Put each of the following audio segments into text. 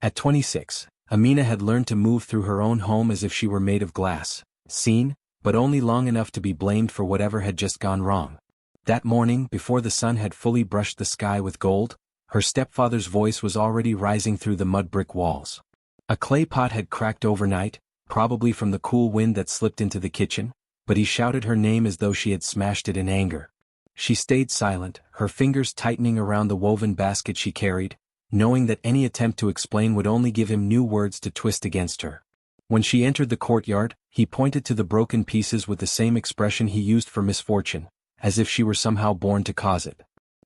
At 26, Amina had learned to move through her own home as if she were made of glass, seen, but only long enough to be blamed for whatever had just gone wrong. That morning, before the sun had fully brushed the sky with gold, her stepfather's voice was already rising through the mud brick walls. A clay pot had cracked overnight, probably from the cool wind that slipped into the kitchen, but he shouted her name as though she had smashed it in anger. She stayed silent, her fingers tightening around the woven basket she carried, knowing that any attempt to explain would only give him new words to twist against her. When she entered the courtyard, he pointed to the broken pieces with the same expression he used for misfortune, as if she were somehow born to cause it.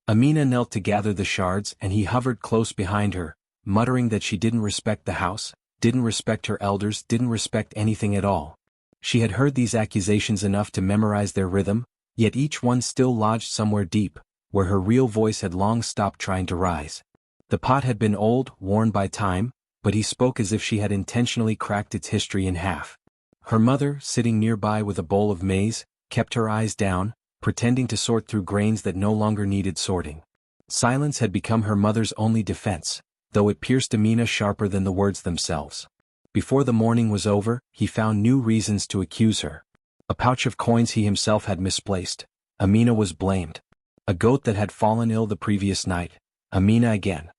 Amina knelt to gather the shards and he hovered close behind her, muttering that she didn't respect the house, didn't respect her elders, didn't respect anything at all. She had heard these accusations enough to memorize their rhythm, yet each one still lodged somewhere deep, where her real voice had long stopped trying to rise. The pot had been old, worn by time, but he spoke as if she had intentionally cracked its history in half. Her mother, sitting nearby with a bowl of maize, kept her eyes down, pretending to sort through grains that no longer needed sorting. Silence had become her mother's only defense, though it pierced Amina sharper than the words themselves. Before the morning was over, he found new reasons to accuse her. A pouch of coins he himself had misplaced. Amina was blamed. A goat that had fallen ill the previous night. Amina again.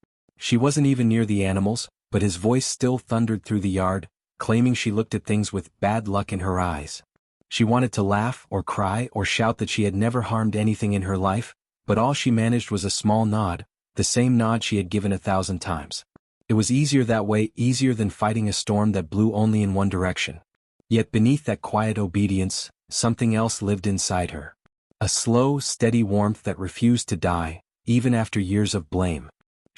She wasn't even near the animals, but his voice still thundered through the yard, claiming she looked at things with bad luck in her eyes. She wanted to laugh or cry or shout that she had never harmed anything in her life, but all she managed was a small nod, the same nod she had given 1,000 times. It was easier that way, easier than fighting a storm that blew only in one direction. Yet beneath that quiet obedience, something else lived inside her. A slow, steady warmth that refused to die, even after years of blame.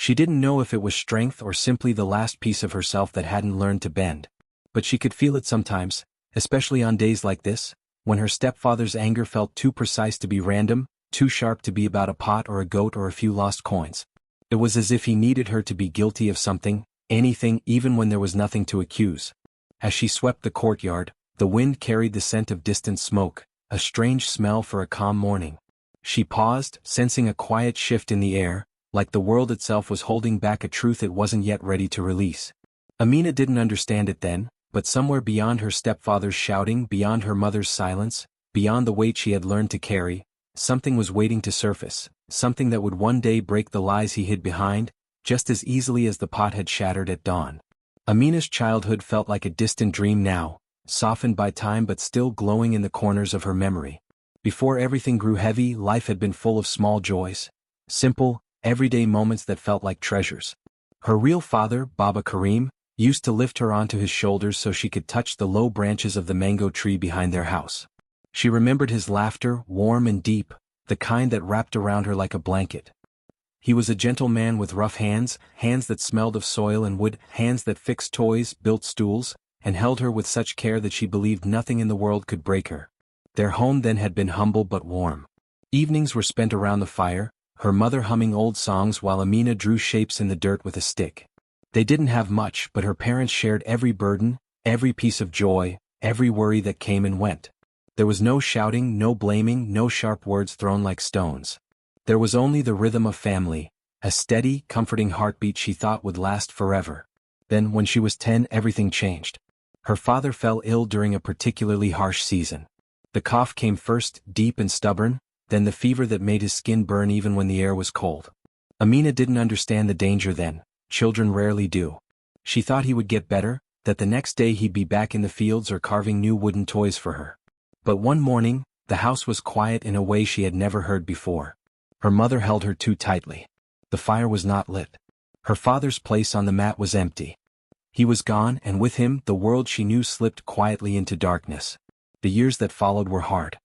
She didn't know if it was strength or simply the last piece of herself that hadn't learned to bend. But she could feel it sometimes, especially on days like this, when her stepfather's anger felt too precise to be random, too sharp to be about a pot or a goat or a few lost coins. It was as if he needed her to be guilty of something, anything, even when there was nothing to accuse. As she swept the courtyard, the wind carried the scent of distant smoke, a strange smell for a calm morning. She paused, sensing a quiet shift in the air, like the world itself was holding back a truth it wasn't yet ready to release. Amina didn't understand it then, but somewhere beyond her stepfather's shouting, beyond her mother's silence, beyond the weight she had learned to carry, something was waiting to surface, something that would one day break the lies he hid behind, just as easily as the pot had shattered at dawn. Amina's childhood felt like a distant dream now, softened by time but still glowing in the corners of her memory. Before everything grew heavy, life had been full of small joys. Simple, everyday moments that felt like treasures. Her real father, Baba Karim, used to lift her onto his shoulders so she could touch the low branches of the mango tree behind their house. She remembered his laughter, warm and deep, the kind that wrapped around her like a blanket. He was a gentle man with rough hands, hands that smelled of soil and wood, hands that fixed toys, built stools, and held her with such care that she believed nothing in the world could break her. Their home then had been humble but warm. Evenings were spent around the fire, her mother humming old songs while Amina drew shapes in the dirt with a stick. They didn't have much, but her parents shared every burden, every piece of joy, every worry that came and went. There was no shouting, no blaming, no sharp words thrown like stones. There was only the rhythm of family, a steady, comforting heartbeat she thought would last forever. Then, when she was 10, everything changed. Her father fell ill during a particularly harsh season. The cough came first, deep and stubborn, then the fever that made his skin burn even when the air was cold. Amina didn't understand the danger then. Children rarely do. She thought he would get better, that the next day he'd be back in the fields or carving new wooden toys for her. But one morning, the house was quiet in a way she had never heard before. Her mother held her too tightly. The fire was not lit. Her father's place on the mat was empty. He was gone, and with him, the world she knew slipped quietly into darkness. The years that followed were hard.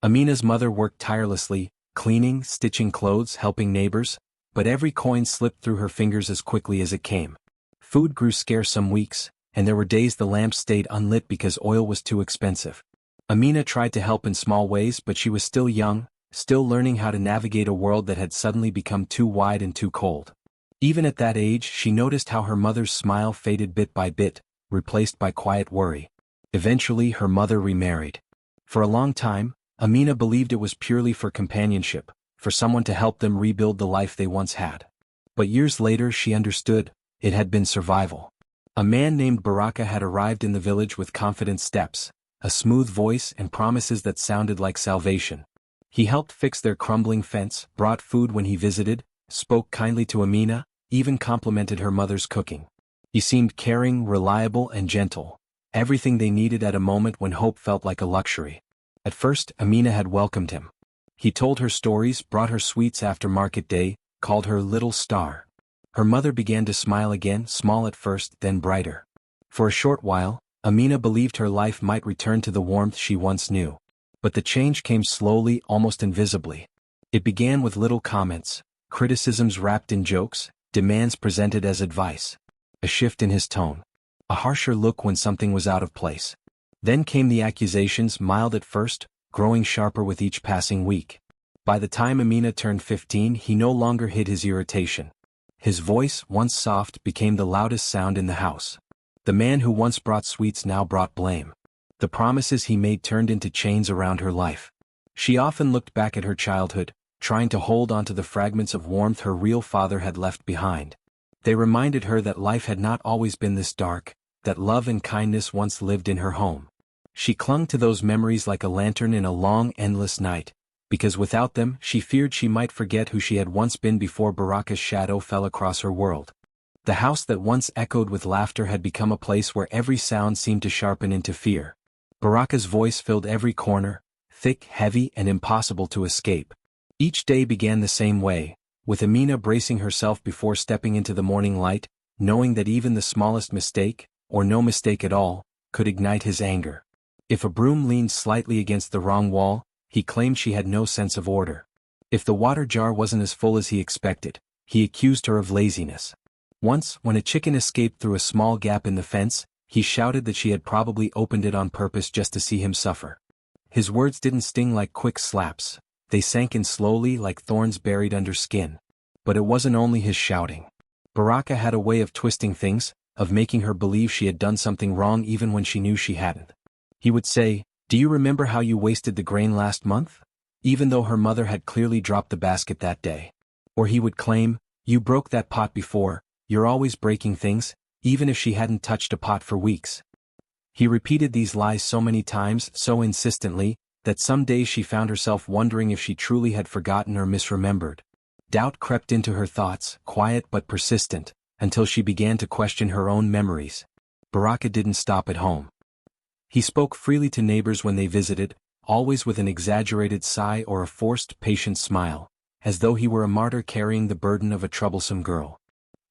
Amina's mother worked tirelessly, cleaning, stitching clothes, helping neighbors, but every coin slipped through her fingers as quickly as it came. Food grew scarce some weeks, and there were days the lamps stayed unlit because oil was too expensive. Amina tried to help in small ways, but she was still young, still learning how to navigate a world that had suddenly become too wide and too cold. Even at that age, she noticed how her mother's smile faded bit by bit, replaced by quiet worry. Eventually, her mother remarried. For a long time, Amina believed it was purely for companionship, for someone to help them rebuild the life they once had. But years later she understood, it had been survival. A man named Baraka had arrived in the village with confident steps, a smooth voice and promises that sounded like salvation. He helped fix their crumbling fence, brought food when he visited, spoke kindly to Amina, even complimented her mother's cooking. He seemed caring, reliable and gentle, everything they needed at a moment when hope felt like a luxury. At first, Amina had welcomed him. He told her stories, brought her sweets after market day, called her Little Star. Her mother began to smile again, small at first, then brighter. For a short while, Amina believed her life might return to the warmth she once knew. But the change came slowly, almost invisibly. It began with little comments, criticisms wrapped in jokes, demands presented as advice. A shift in his tone. A harsher look when something was out of place. Then came the accusations, mild at first, growing sharper with each passing week. By the time Amina turned 15, he no longer hid his irritation. His voice, once soft, became the loudest sound in the house. The man who once brought sweets now brought blame. The promises he made turned into chains around her life. She often looked back at her childhood, trying to hold onto the fragments of warmth her real father had left behind. They reminded her that life had not always been this dark, that love and kindness once lived in her home. She clung to those memories like a lantern in a long, endless night, because without them, she feared she might forget who she had once been before Baraka's shadow fell across her world. The house that once echoed with laughter had become a place where every sound seemed to sharpen into fear. Baraka's voice filled every corner, thick, heavy, and impossible to escape. Each day began the same way, with Amina bracing herself before stepping into the morning light, knowing that even the smallest mistake, or no mistake at all, could ignite his anger. If a broom leaned slightly against the wrong wall, he claimed she had no sense of order. If the water jar wasn't as full as he expected, he accused her of laziness. Once, when a chicken escaped through a small gap in the fence, he shouted that she had probably opened it on purpose just to see him suffer. His words didn't sting like quick slaps, they sank in slowly like thorns buried under skin. But it wasn't only his shouting. Baraka had a way of twisting things, of making her believe she had done something wrong even when she knew she hadn't. He would say, "Do you remember how you wasted the grain last month?" even though her mother had clearly dropped the basket that day. Or he would claim, "You broke that pot before, you're always breaking things," even if she hadn't touched a pot for weeks. He repeated these lies so many times, so insistently, that some days she found herself wondering if she truly had forgotten or misremembered. Doubt crept into her thoughts, quiet but persistent, until she began to question her own memories. Baraka didn't stop at home. He spoke freely to neighbors when they visited, always with an exaggerated sigh or a forced, patient smile, as though he were a martyr carrying the burden of a troublesome girl.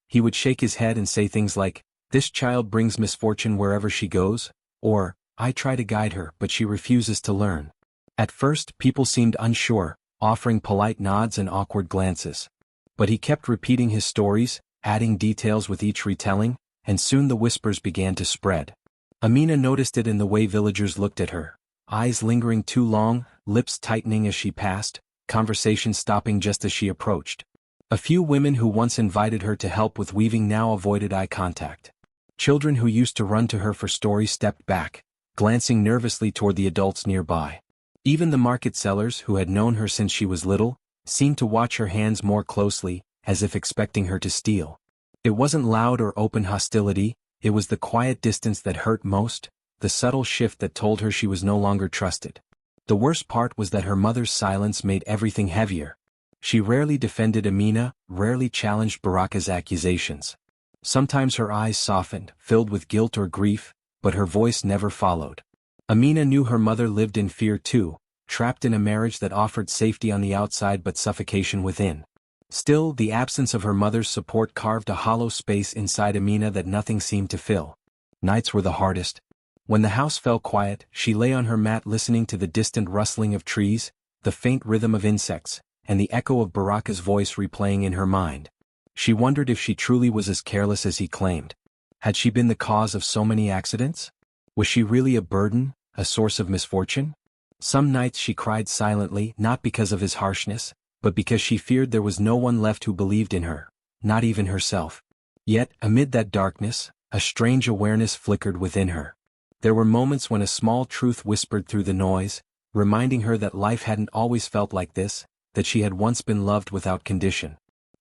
He would shake his head and say things like, "This child brings misfortune wherever she goes," or, "I try to guide her but she refuses to learn." At first, people seemed unsure, offering polite nods and awkward glances. But he kept repeating his stories, adding details with each retelling, and soon the whispers began to spread. Amina noticed it in the way villagers looked at her, eyes lingering too long, lips tightening as she passed, conversation stopping just as she approached. A few women who once invited her to help with weaving now avoided eye contact. Children who used to run to her for stories stepped back, glancing nervously toward the adults nearby. Even the market sellers, who had known her since she was little, seemed to watch her hands more closely, as if expecting her to steal. It wasn't loud or open hostility, it was the quiet distance that hurt most, the subtle shift that told her she was no longer trusted. The worst part was that her mother's silence made everything heavier. She rarely defended Amina, rarely challenged Baraka's accusations. Sometimes her eyes softened, filled with guilt or grief, but her voice never followed. Amina knew her mother lived in fear too, trapped in a marriage that offered safety on the outside but suffocation within. Still, the absence of her mother's support carved a hollow space inside Amina that nothing seemed to fill. Nights were the hardest. When the house fell quiet, she lay on her mat listening to the distant rustling of trees, the faint rhythm of insects, and the echo of Baraka's voice replaying in her mind. She wondered if she truly was as careless as he claimed. Had she been the cause of so many accidents? Was she really a burden, a source of misfortune? Some nights she cried silently, not because of his harshness, but because she feared there was no one left who believed in her, not even herself. Yet, amid that darkness, a strange awareness flickered within her. There were moments when a small truth whispered through the noise, reminding her that life hadn't always felt like this, that she had once been loved without condition.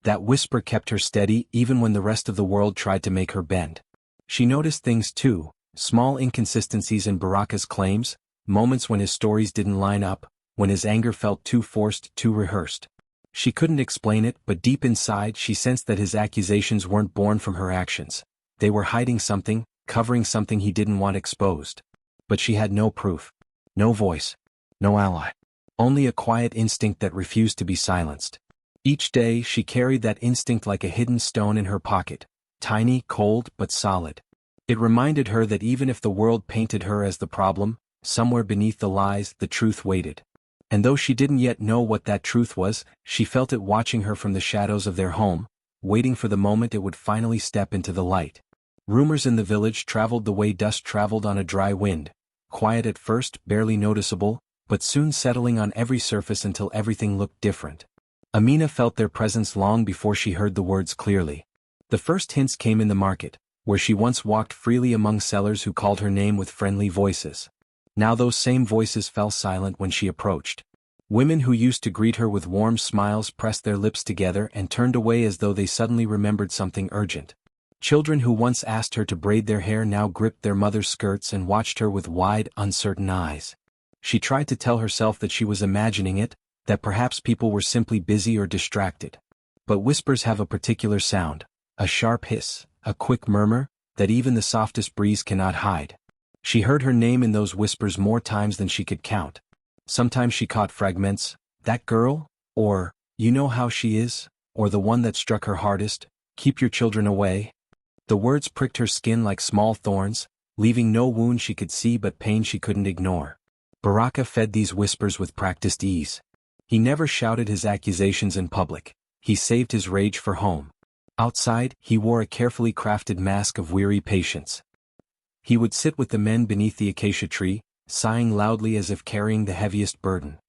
That whisper kept her steady even when the rest of the world tried to make her bend. She noticed things too, small inconsistencies in Baraka's claims, moments when his stories didn't line up, when his anger felt too forced, too rehearsed. She couldn't explain it, but deep inside she sensed that his accusations weren't born from her actions. They were hiding something, covering something he didn't want exposed. But she had no proof. No voice. No ally. Only a quiet instinct that refused to be silenced. Each day she carried that instinct like a hidden stone in her pocket, tiny, cold, but solid. It reminded her that even if the world painted her as the problem, somewhere beneath the lies the truth waited. And though she didn't yet know what that truth was, she felt it watching her from the shadows of their home, waiting for the moment it would finally step into the light. Rumors in the village traveled the way dust traveled on a dry wind, quiet at first, barely noticeable, but soon settling on every surface until everything looked different. Amina felt their presence long before she heard the words clearly. The first hints came in the market, where she once walked freely among sellers who called her name with friendly voices. Now those same voices fell silent when she approached. Women who used to greet her with warm smiles pressed their lips together and turned away as though they suddenly remembered something urgent. Children who once asked her to braid their hair now gripped their mother's skirts and watched her with wide, uncertain eyes. She tried to tell herself that she was imagining it, that perhaps people were simply busy or distracted. But whispers have a particular sound, a sharp hiss, a quick murmur, that even the softest breeze cannot hide. She heard her name in those whispers more times than she could count. Sometimes she caught fragments, "That girl?" or "You know how she is?" or the one that struck her hardest, "Keep your children away." The words pricked her skin like small thorns, leaving no wound she could see but pain she couldn't ignore. Baraka fed these whispers with practiced ease. He never shouted his accusations in public. He saved his rage for home. Outside, he wore a carefully crafted mask of weary patience. He would sit with the men beneath the acacia tree, sighing loudly as if carrying the heaviest burden.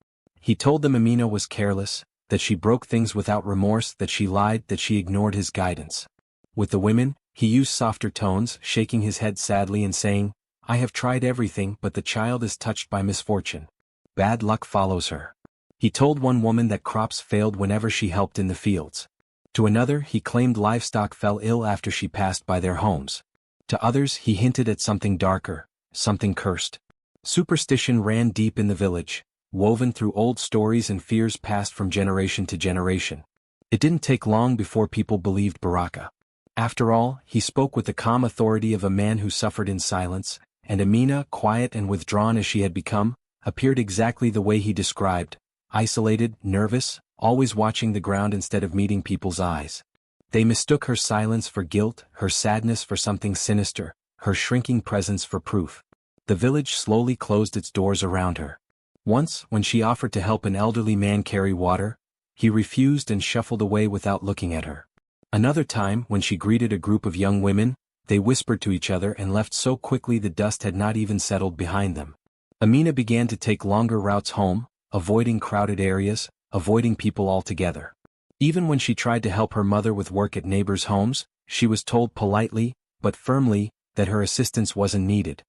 He told them Amina was careless, that she broke things without remorse, that she lied, that she ignored his guidance. With the women, he used softer tones, shaking his head sadly and saying, "I have tried everything, but the child is touched by misfortune. Bad luck follows her." He told one woman that crops failed whenever she helped in the fields. To another, he claimed livestock fell ill after she passed by their homes. To others, he hinted at something darker, something cursed. Superstition ran deep in the village, woven through old stories and fears passed from generation to generation. It didn't take long before people believed Baraka. After all, he spoke with the calm authority of a man who suffered in silence, and Amina, quiet and withdrawn as she had become, appeared exactly the way he described, isolated, nervous, always watching the ground instead of meeting people's eyes. They mistook her silence for guilt, her sadness for something sinister, her shrinking presence for proof. The village slowly closed its doors around her. Once, when she offered to help an elderly man carry water, he refused and shuffled away without looking at her. Another time, when she greeted a group of young women, they whispered to each other and left so quickly the dust had not even settled behind them. Amina began to take longer routes home, avoiding crowded areas, avoiding people altogether. Even when she tried to help her mother with work at neighbors' homes, she was told politely, but firmly, that her assistance wasn't needed.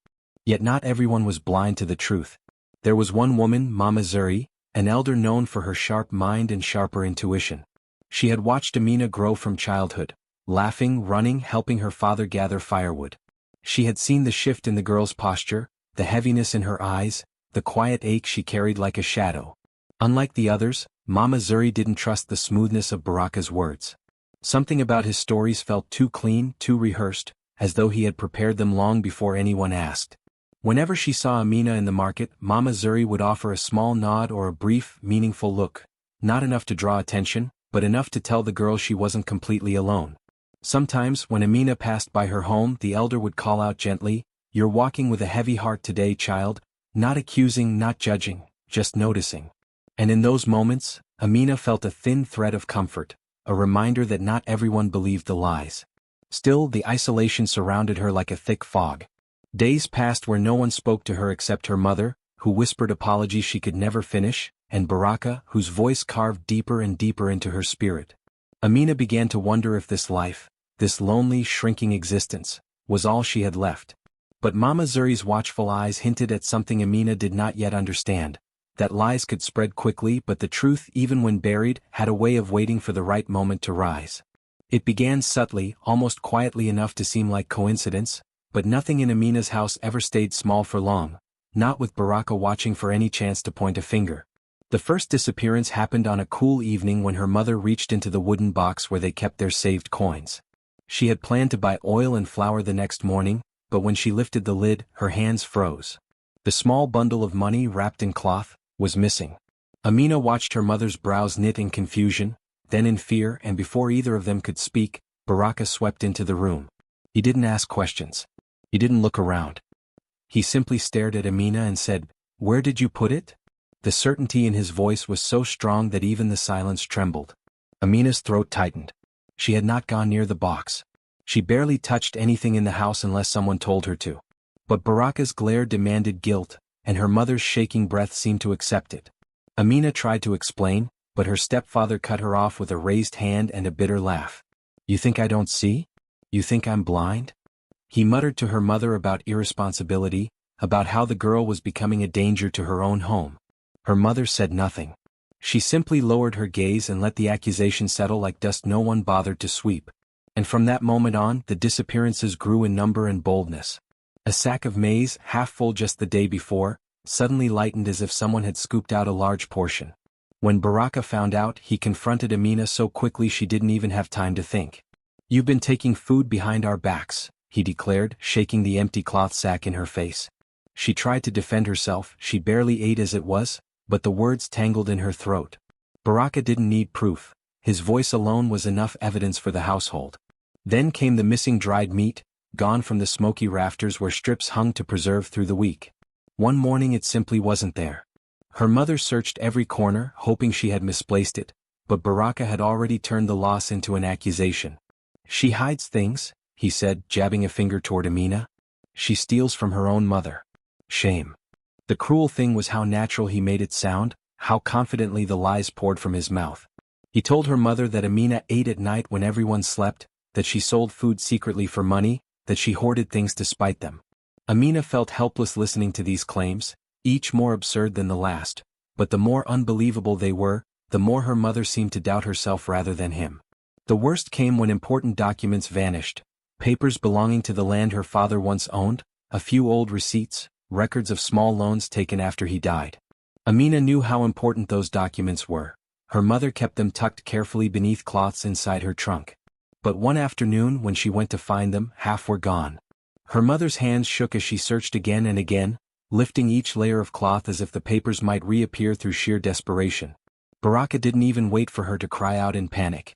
Yet not everyone was blind to the truth. There was one woman, Mama Zuri, an elder known for her sharp mind and sharper intuition. She had watched Amina grow from childhood, laughing, running, helping her father gather firewood. She had seen the shift in the girl's posture, the heaviness in her eyes, the quiet ache she carried like a shadow. Unlike the others, Mama Zuri didn't trust the smoothness of Baraka's words. Something about his stories felt too clean, too rehearsed, as though he had prepared them long before anyone asked. Whenever she saw Amina in the market, Mama Zuri would offer a small nod or a brief, meaningful look, not enough to draw attention, but enough to tell the girl she wasn't completely alone. Sometimes, when Amina passed by her home, the elder would call out gently, "You're walking with a heavy heart today, child," not accusing, not judging, just noticing. And in those moments, Amina felt a thin thread of comfort, a reminder that not everyone believed the lies. Still, the isolation surrounded her like a thick fog. Days passed where no one spoke to her except her mother, who whispered apologies she could never finish, and Baraka, whose voice carved deeper and deeper into her spirit. Amina began to wonder if this life, this lonely, shrinking existence, was all she had left. But Mama Zuri's watchful eyes hinted at something Amina did not yet understand, that lies could spread quickly, but the truth, even when buried, had a way of waiting for the right moment to rise. It began subtly, almost quietly enough to seem like coincidence, but nothing in Amina's house ever stayed small for long, not with Baraka watching for any chance to point a finger. The first disappearance happened on a cool evening when her mother reached into the wooden box where they kept their saved coins. She had planned to buy oil and flour the next morning, but when she lifted the lid, her hands froze. The small bundle of money wrapped in cloth was missing. Amina watched her mother's brows knit in confusion, then in fear, and before either of them could speak, Baraka swept into the room. He didn't ask questions. He didn't look around. He simply stared at Amina and said, "Where did you put it?" The certainty in his voice was so strong that even the silence trembled. Amina's throat tightened. She had not gone near the box. She barely touched anything in the house unless someone told her to. But Baraka's glare demanded guilt, and her mother's shaking breath seemed to accept it. Amina tried to explain, but her stepfather cut her off with a raised hand and a bitter laugh. "You think I don't see? You think I'm blind?" He muttered to her mother about irresponsibility, about how the girl was becoming a danger to her own home. Her mother said nothing. She simply lowered her gaze and let the accusation settle like dust no one bothered to sweep. And from that moment on, the disappearances grew in number and boldness. A sack of maize, half full just the day before, suddenly lightened as if someone had scooped out a large portion. When Baraka found out, he confronted Amina so quickly she didn't even have time to think. "You've been taking food behind our backs," he declared, shaking the empty cloth sack in her face. She tried to defend herself, she barely ate as it was, but the words tangled in her throat. Baraka didn't need proof. His voice alone was enough evidence for the household. Then came the missing dried meat, gone from the smoky rafters where strips hung to preserve through the week. One morning it simply wasn't there. Her mother searched every corner, hoping she had misplaced it, but Baraka had already turned the loss into an accusation. "She hides things," he said, jabbing a finger toward Amina. "She steals from her own mother. Shame." The cruel thing was how natural he made it sound, how confidently the lies poured from his mouth. He told her mother that Amina ate at night when everyone slept, that she sold food secretly for money, that she hoarded things to spite them. Amina felt helpless listening to these claims, each more absurd than the last, but the more unbelievable they were, the more her mother seemed to doubt herself rather than him. The worst came when important documents vanished, papers belonging to the land her father once owned, a few old receipts, records of small loans taken after he died. Amina knew how important those documents were. Her mother kept them tucked carefully beneath cloths inside her trunk. But one afternoon when she went to find them, half were gone. Her mother's hands shook as she searched again and again, lifting each layer of cloth as if the papers might reappear through sheer desperation. Baraka didn't even wait for her to cry out in panic.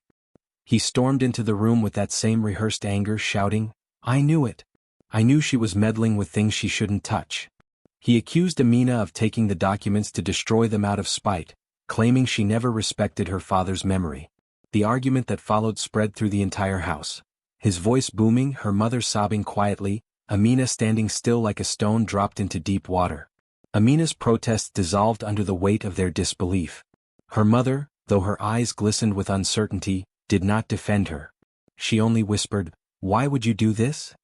He stormed into the room with that same rehearsed anger, shouting, "I knew it! I knew she was meddling with things she shouldn't touch." He accused Amina of taking the documents to destroy them out of spite, claiming she never respected her father's memory. The argument that followed spread through the entire house. His voice booming, her mother sobbing quietly, Amina standing still like a stone dropped into deep water. Amina's protests dissolved under the weight of their disbelief. Her mother, though her eyes glistened with uncertainty, did not defend her. She only whispered, "Why would you do this?"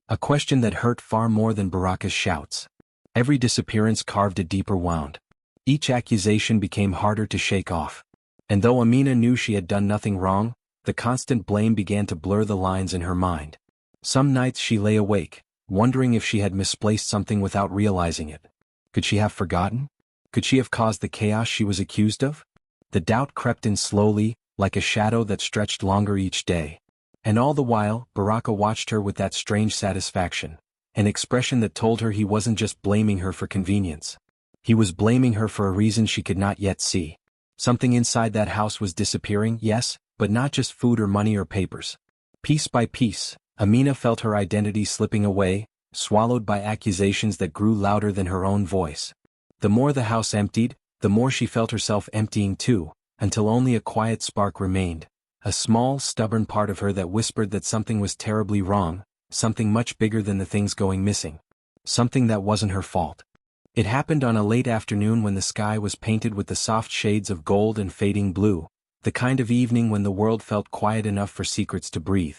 A question that hurt far more than Baraka's shouts. Every disappearance carved a deeper wound. Each accusation became harder to shake off. And though Amina knew she had done nothing wrong, the constant blame began to blur the lines in her mind. Some nights she lay awake, wondering if she had misplaced something without realizing it. Could she have forgotten? Could she have caused the chaos she was accused of? The doubt crept in slowly, like a shadow that stretched longer each day. And all the while, Baraka watched her with that strange satisfaction, an expression that told her he wasn't just blaming her for convenience. He was blaming her for a reason she could not yet see. Something inside that house was disappearing, yes, but not just food or money or papers. Piece by piece, Amina felt her identity slipping away, swallowed by accusations that grew louder than her own voice. The more the house emptied, the more she felt herself emptying too, until only a quiet spark remained, a small, stubborn part of her that whispered that something was terribly wrong, something much bigger than the things going missing. Something that wasn't her fault. It happened on a late afternoon when the sky was painted with the soft shades of gold and fading blue, the kind of evening when the world felt quiet enough for secrets to breathe.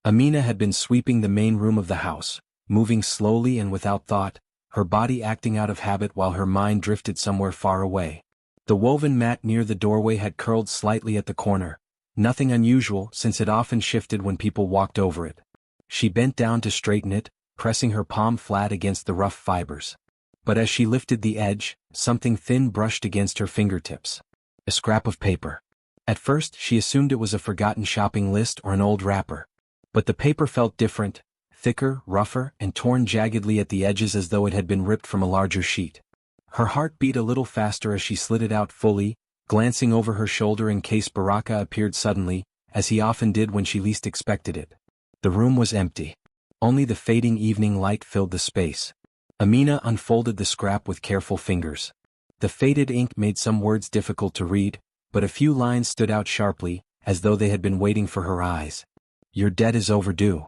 Amina had been sweeping the main room of the house, moving slowly and without thought, her body acting out of habit while her mind drifted somewhere far away. The woven mat near the doorway had curled slightly at the corner, nothing unusual since it often shifted when people walked over it. She bent down to straighten it, pressing her palm flat against the rough fibers. But as she lifted the edge, something thin brushed against her fingertips. A scrap of paper. At first she assumed it was a forgotten shopping list or an old wrapper. But the paper felt different, thicker, rougher, and torn jaggedly at the edges as though it had been ripped from a larger sheet. Her heart beat a little faster as she slid it out fully, glancing over her shoulder in case Baraka appeared suddenly, as he often did when she least expected it. The room was empty. Only the fading evening light filled the space. Amina unfolded the scrap with careful fingers. The faded ink made some words difficult to read, but a few lines stood out sharply, as though they had been waiting for her eyes. Your debt is overdue.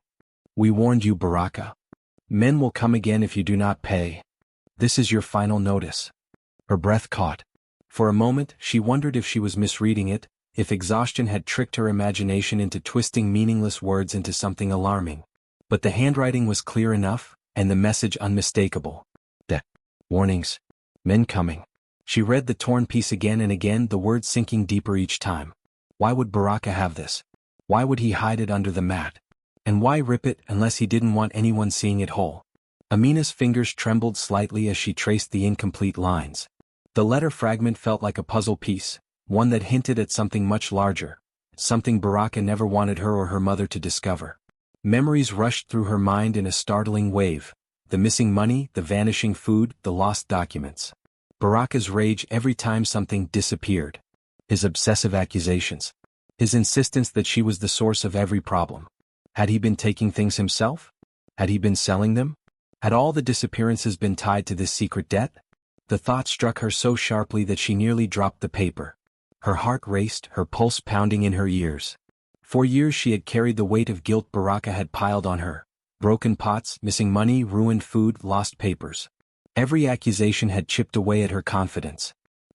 We warned you, Baraka. Men will come again if you do not pay. This is your final notice. Her breath caught. For a moment she wondered if she was misreading it, if exhaustion had tricked her imagination into twisting meaningless words into something alarming. But the handwriting was clear enough, and the message unmistakable. The warnings. Men coming. She read the torn piece again and again, the words sinking deeper each time. Why would Baraka have this? Why would he hide it under the mat? And why rip it unless he didn't want anyone seeing it whole? Amina's fingers trembled slightly as she traced the incomplete lines. The letter fragment felt like a puzzle piece, one that hinted at something much larger, something Baraka never wanted her or her mother to discover. Memories rushed through her mind in a startling wave. The missing money, the vanishing food, the lost documents. Baraka's rage every time something disappeared. His obsessive accusations. His insistence that she was the source of every problem. Had he been taking things himself? Had he been selling them? Had all the disappearances been tied to this secret debt? The thought struck her so sharply that she nearly dropped the paper. Her heart raced, her pulse pounding in her ears. For years she had carried the weight of guilt Baraka had piled on her. Broken pots, missing money, ruined food, lost papers. Every accusation had chipped away at her confidence.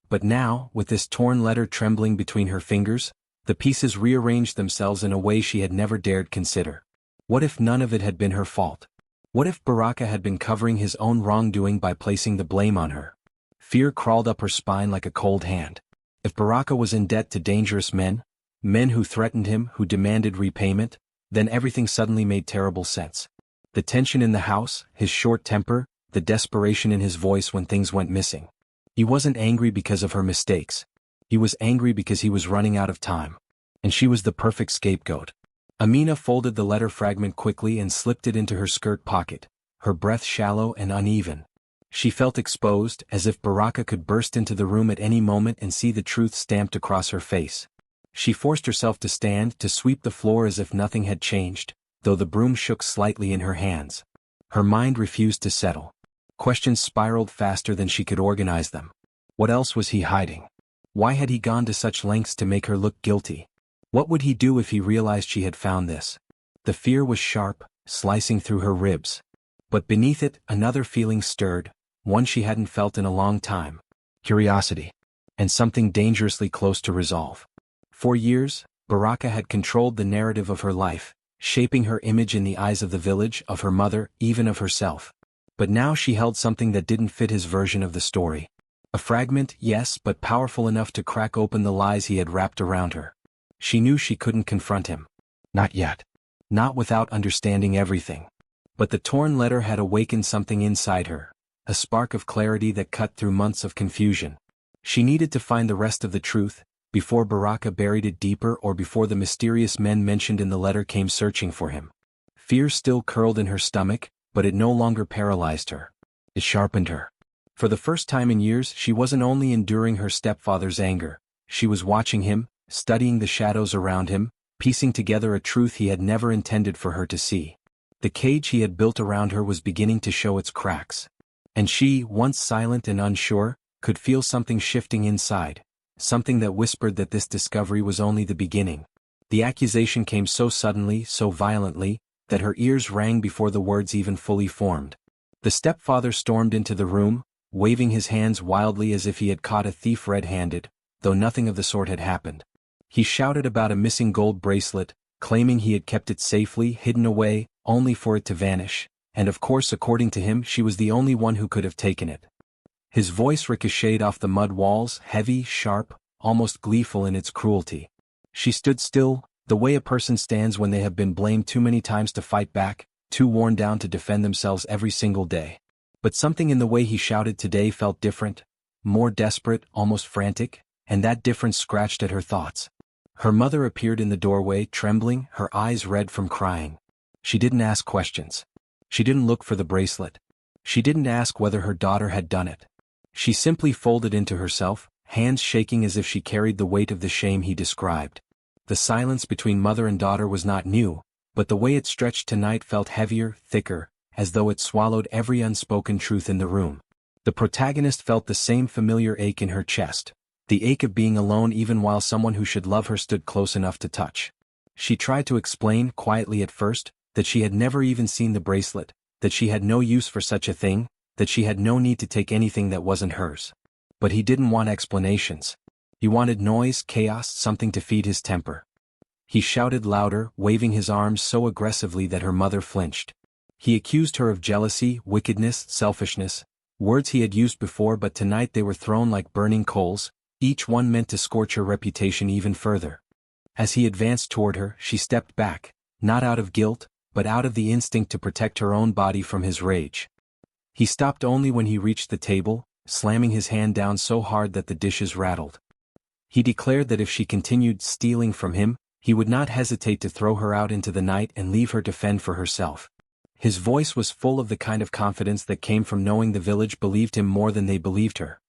But now, with this torn letter trembling between her fingers, the pieces rearranged themselves in a way she had never dared consider. What if none of it had been her fault? What if Baraka had been covering his own wrongdoing by placing the blame on her? Fear crawled up her spine like a cold hand. If Baraka was in debt to dangerous men, men who threatened him, who demanded repayment, then everything suddenly made terrible sense. The tension in the house, his short temper, the desperation in his voice when things went missing. He wasn't angry because of her mistakes. He was angry because he was running out of time. And she was the perfect scapegoat. Amina folded the letter fragment quickly and slipped it into her skirt pocket, her breath shallow and uneven. She felt exposed, as if Baraka could burst into the room at any moment and see the truth stamped across her face. She forced herself to stand, to sweep the floor as if nothing had changed, though the broom shook slightly in her hands. Her mind refused to settle. Questions spiraled faster than she could organize them. What else was he hiding? Why had he gone to such lengths to make her look guilty? What would he do if he realized she had found this? The fear was sharp, slicing through her ribs. But beneath it, another feeling stirred, one she hadn't felt in a long time. Curiosity. And something dangerously close to resolve. For years, Baraka had controlled the narrative of her life, shaping her image in the eyes of the village, of her mother, even of herself. But now she held something that didn't fit his version of the story. A fragment, yes, but powerful enough to crack open the lies he had wrapped around her. She knew she couldn't confront him. Not yet. Not without understanding everything. But the torn letter had awakened something inside her, a spark of clarity that cut through months of confusion. She needed to find the rest of the truth, before Baraka buried it deeper or before the mysterious men mentioned in the letter came searching for him. Fear still curled in her stomach, but it no longer paralyzed her. It sharpened her. For the first time in years she wasn't only enduring her stepfather's anger, she was watching him, studying the shadows around him, piecing together a truth he had never intended for her to see. The cage he had built around her was beginning to show its cracks. And she, once silent and unsure, could feel something shifting inside, something that whispered that this discovery was only the beginning. The accusation came so suddenly, so violently, that her ears rang before the words even fully formed. The stepfather stormed into the room, waving his hands wildly as if he had caught a thief red-handed, though nothing of the sort had happened. He shouted about a missing gold bracelet, claiming he had kept it safely hidden away, only for it to vanish, and of course according to him she was the only one who could have taken it. His voice ricocheted off the mud walls, heavy, sharp, almost gleeful in its cruelty. She stood still, the way a person stands when they have been blamed too many times to fight back, too worn down to defend themselves every single day. But something in the way he shouted today felt different, more desperate, almost frantic, and that difference scratched at her thoughts. Her mother appeared in the doorway, trembling, her eyes red from crying. She didn't ask questions. She didn't look for the bracelet. She didn't ask whether her daughter had done it. She simply folded into herself, hands shaking as if she carried the weight of the shame he described. The silence between mother and daughter was not new, but the way it stretched tonight felt heavier, thicker, as though it swallowed every unspoken truth in the room. The protagonist felt the same familiar ache in her chest, the ache of being alone even while someone who should love her stood close enough to touch. She tried to explain, quietly at first, that she had never even seen the bracelet, that she had no use for such a thing, that she had no need to take anything that wasn't hers. But he didn't want explanations. He wanted noise, chaos, something to feed his temper. He shouted louder, waving his arms so aggressively that her mother flinched. He accused her of jealousy, wickedness, selfishness, words he had used before, but tonight they were thrown like burning coals, each one meant to scorch her reputation even further. As he advanced toward her, she stepped back, not out of guilt, but out of the instinct to protect her own body from his rage. He stopped only when he reached the table, slamming his hand down so hard that the dishes rattled. He declared that if she continued stealing from him, he would not hesitate to throw her out into the night and leave her to fend for herself. His voice was full of the kind of confidence that came from knowing the village believed him more than they believed her.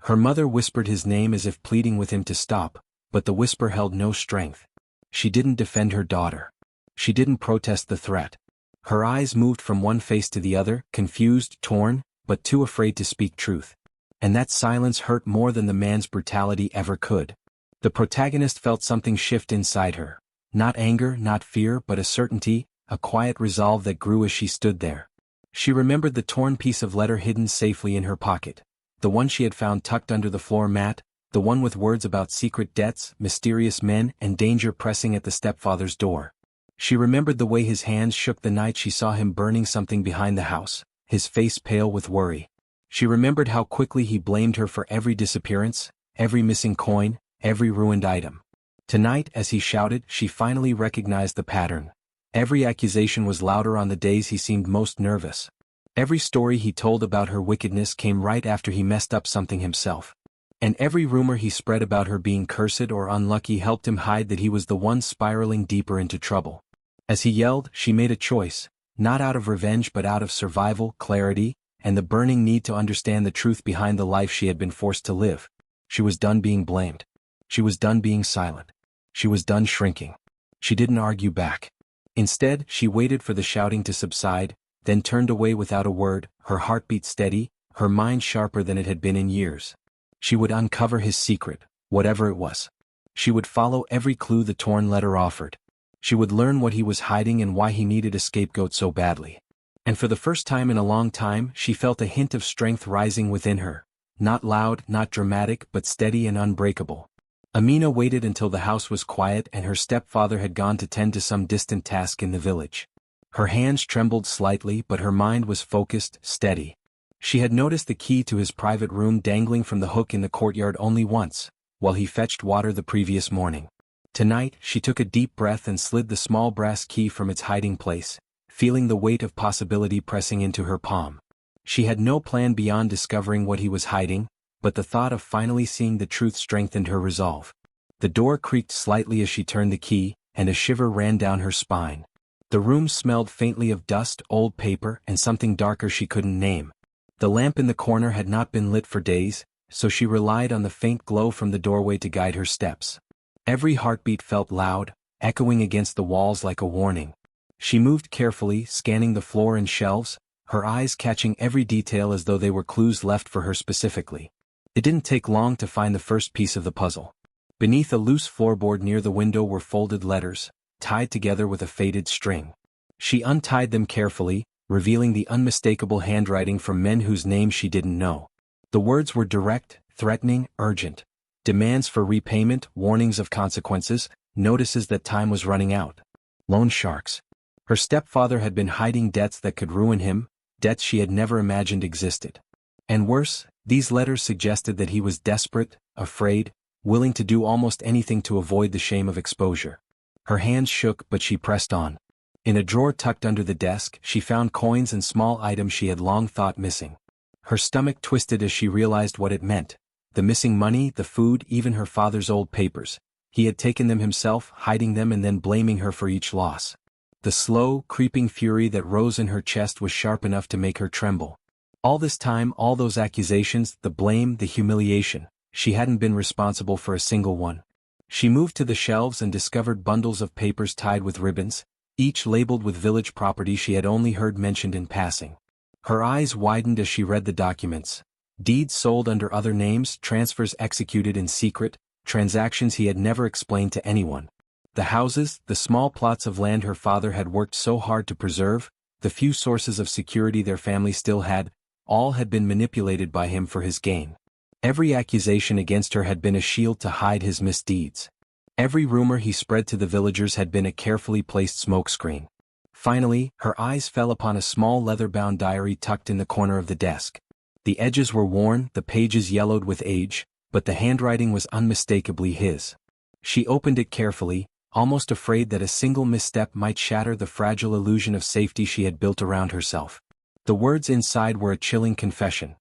Her mother whispered his name as if pleading with him to stop, but the whisper held no strength. She didn't defend her daughter. She didn't protest the threat. Her eyes moved from one face to the other, confused, torn, but too afraid to speak truth. And that silence hurt more than the man's brutality ever could. The protagonist felt something shift inside her. Not anger, not fear, but a certainty, a quiet resolve that grew as she stood there. She remembered the torn piece of letter hidden safely in her pocket, the one she had found tucked under the floor mat, the one with words about secret debts, mysterious men, and danger pressing at the stepfather's door. She remembered the way his hands shook the night she saw him burning something behind the house, his face pale with worry. She remembered how quickly he blamed her for every disappearance, every missing coin, every ruined item. Tonight, as he shouted, she finally recognized the pattern. Every accusation was louder on the days he seemed most nervous. Every story he told about her wickedness came right after he messed up something himself. And every rumor he spread about her being cursed or unlucky helped him hide that he was the one spiraling deeper into trouble. As he yelled, she made a choice, not out of revenge but out of survival, clarity, and the burning need to understand the truth behind the life she had been forced to live. She was done being blamed. She was done being silent. She was done shrinking. She didn't argue back. Instead, she waited for the shouting to subside, then turned away without a word, her heartbeat steady, her mind sharper than it had been in years. She would uncover his secret, whatever it was. She would follow every clue the torn letter offered. She would learn what he was hiding and why he needed a scapegoat so badly. And for the first time in a long time, she felt a hint of strength rising within her. Not loud, not dramatic, but steady and unbreakable. Amina waited until the house was quiet and her stepfather had gone to tend to some distant task in the village. Her hands trembled slightly, but her mind was focused, steady. She had noticed the key to his private room dangling from the hook in the courtyard only once, while he fetched water the previous morning. Tonight, she took a deep breath and slid the small brass key from its hiding place, feeling the weight of possibility pressing into her palm. She had no plan beyond discovering what he was hiding, but the thought of finally seeing the truth strengthened her resolve. The door creaked slightly as she turned the key, and a shiver ran down her spine. The room smelled faintly of dust, old paper, and something darker she couldn't name. The lamp in the corner had not been lit for days, so she relied on the faint glow from the doorway to guide her steps. Every heartbeat felt loud, echoing against the walls like a warning. She moved carefully, scanning the floor and shelves, her eyes catching every detail as though they were clues left for her specifically. It didn't take long to find the first piece of the puzzle. Beneath a loose floorboard near the window were folded letters, tied together with a faded string. She untied them carefully, revealing the unmistakable handwriting from men whose names she didn't know. The words were direct, threatening, urgent. Demands for repayment, warnings of consequences, notices that time was running out. Loan sharks. Her stepfather had been hiding debts that could ruin him, debts she had never imagined existed. And worse, these letters suggested that he was desperate, afraid, willing to do almost anything to avoid the shame of exposure. Her hands shook, but she pressed on. In a drawer tucked under the desk, she found coins and small items she had long thought missing. Her stomach twisted as she realized what it meant. The missing money, the food, even her father's old papers. He had taken them himself, hiding them and then blaming her for each loss. The slow, creeping fury that rose in her chest was sharp enough to make her tremble. All this time, all those accusations, the blame, the humiliation, she hadn't been responsible for a single one. She moved to the shelves and discovered bundles of papers tied with ribbons, each labeled with village property she had only heard mentioned in passing. Her eyes widened as she read the documents. Deeds sold under other names, transfers executed in secret, transactions he had never explained to anyone. The houses, the small plots of land her father had worked so hard to preserve, the few sources of security their family still had, all had been manipulated by him for his gain. Every accusation against her had been a shield to hide his misdeeds. Every rumor he spread to the villagers had been a carefully placed smokescreen. Finally, her eyes fell upon a small leather-bound diary tucked in the corner of the desk. The edges were worn, the pages yellowed with age, but the handwriting was unmistakably his. She opened it carefully, almost afraid that a single misstep might shatter the fragile illusion of safety she had built around herself. The words inside were a chilling confession.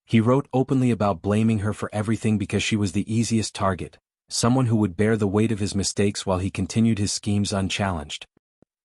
He wrote openly about blaming her for everything because she was the easiest target, someone who would bear the weight of his mistakes while he continued his schemes unchallenged.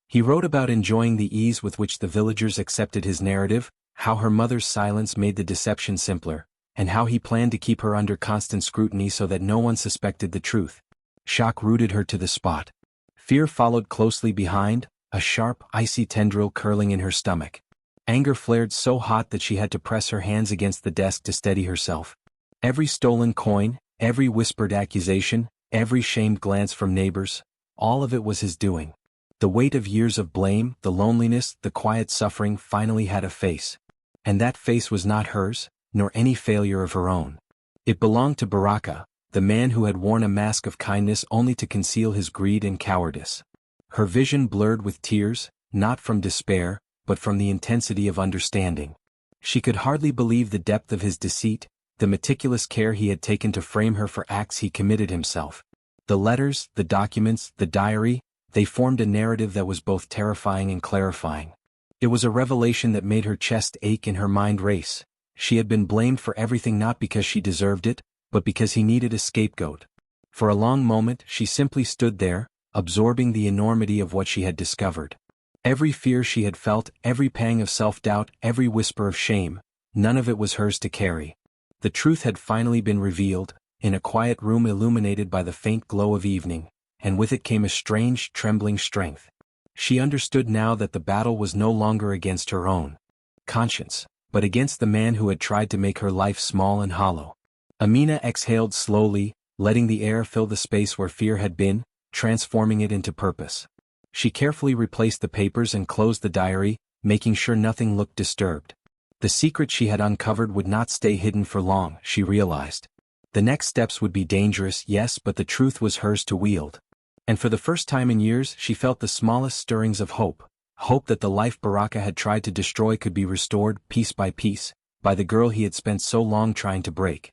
He wrote about enjoying the ease with which the villagers accepted his narrative, how her mother's silence made the deception simpler, and how he planned to keep her under constant scrutiny so that no one suspected the truth. Shock rooted her to the spot. Fear followed closely behind, a sharp, icy tendril curling in her stomach. Anger flared so hot that she had to press her hands against the desk to steady herself. Every stolen coin, every whispered accusation, every shamed glance from neighbors, all of it was his doing. The weight of years of blame, the loneliness, the quiet suffering finally had a face. And that face was not hers, nor any failure of her own. It belonged to Baraka, the man who had worn a mask of kindness only to conceal his greed and cowardice. Her vision blurred with tears, not from despair, but from the intensity of understanding. She could hardly believe the depth of his deceit, the meticulous care he had taken to frame her for acts he committed himself. The letters, the documents, the diary, they formed a narrative that was both terrifying and clarifying. It was a revelation that made her chest ache and her mind race. She had been blamed for everything not because she deserved it, but because he needed a scapegoat. For a long moment she simply stood there, absorbing the enormity of what she had discovered. Every fear she had felt, every pang of self-doubt, every whisper of shame, none of it was hers to carry. The truth had finally been revealed, in a quiet room illuminated by the faint glow of evening, and with it came a strange, trembling strength. She understood now that the battle was no longer against her own conscience, but against the man who had tried to make her life small and hollow. Amina exhaled slowly, letting the air fill the space where fear had been, transforming it into purpose. She carefully replaced the papers and closed the diary, making sure nothing looked disturbed. The secret she had uncovered would not stay hidden for long, she realized. The next steps would be dangerous, yes, but the truth was hers to wield. And for the first time in years she felt the smallest stirrings of hope that the life Baraka had tried to destroy could be restored, piece by piece, by the girl he had spent so long trying to break.